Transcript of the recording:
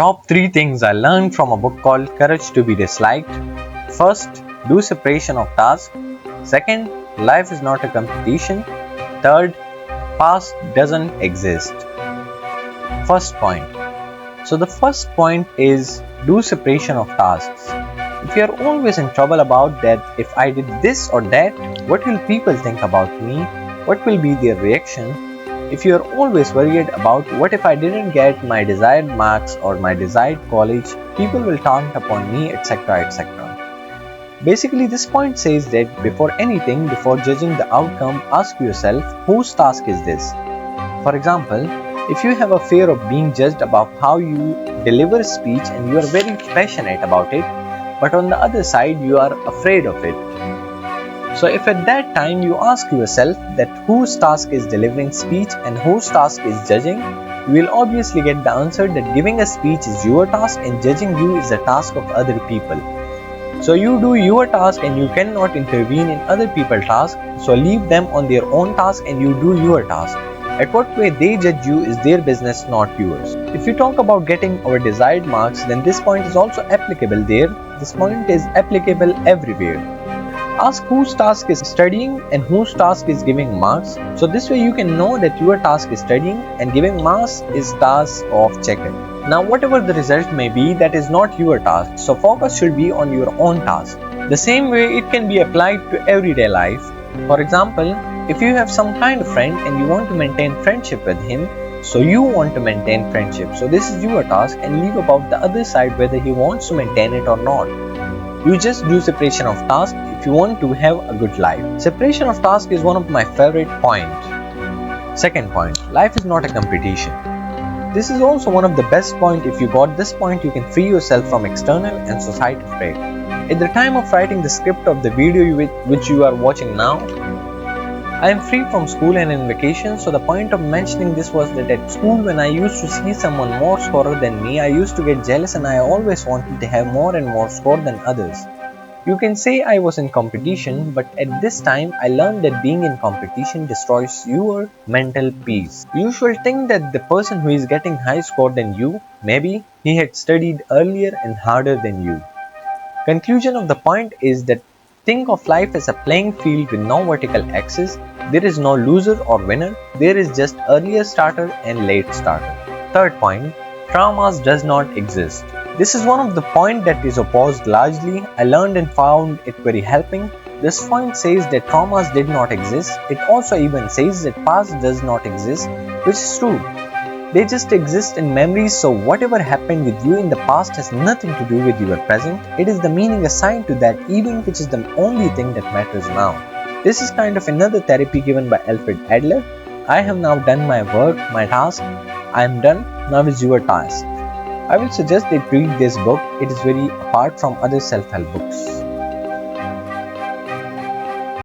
Top 3 things I learned from a book called Courage to be Disliked. First, do separation of tasks. Second, life is not a competition. Third, past doesn't exist. First point. So the first point is do separation of tasks. If you are always in trouble about that, if I did this or that, what will people think about me? What will be their reaction? If you are always worried about what if I didn't get my desired marks or my desired college, people will taunt upon me, etc. etc. Basically, this point says that before anything, before judging the outcome, ask yourself whose task is this? For example, if you have a fear of being judged about how you deliver a speech and you are very passionate about it, but on the other side you are afraid of it. So if at that time you ask yourself that whose task is delivering speech and whose task is judging, you will obviously get the answer that giving a speech is your task and judging you is the task of other people. So you do your task and you cannot intervene in other people's tasks, so leave them on their own task and you do your task. At what way they judge you is their business, not yours. If you talk about getting our desired marks, then this point is also applicable there. This point is applicable everywhere. Ask whose task is studying and whose task is giving marks. So this way you can know that your task is studying and giving marks is task of checker. Now whatever the result may be, that is not your task. So focus should be on your own task. The same way it can be applied to everyday life. For example, if you have some kind of friend and you want to maintain friendship with him, so you want to maintain friendship. So this is your task and leave about the other side whether he wants to maintain it or not. You just do separation of tasks if you want to have a good life. Separation of tasks is one of my favorite points. Second point, life is not a competition. This is also one of the best points. If you got this point, you can free yourself from external and societal threat. At the time of writing the script of the video which you are watching now, I am free from school and in vacation, so the point of mentioning this was that at school when I used to see someone more scorer than me, I used to get jealous and I always wanted to have more and more score than others. You can say I was in competition, but at this time I learned that being in competition destroys your mental peace. You should think that the person who is getting high score than you, maybe he had studied earlier and harder than you. Conclusion of the point is that think of life as a playing field with no vertical axis. There is no loser or winner. There is just earlier starter and late starter. Third point, traumas does not exist. This is one of the points that is opposed largely. I learned and found it very helping. This point says that traumas did not exist. It also even says that past does not exist, which is true. They just exist in memories, so whatever happened with you in the past has nothing to do with your present. It is the meaning assigned to that event which is the only thing that matters now. This is kind of another therapy given by Alfred Adler. I have now done my work, my task. I am done, now is your task. I will suggest that read this book. It is very apart from other self-help books.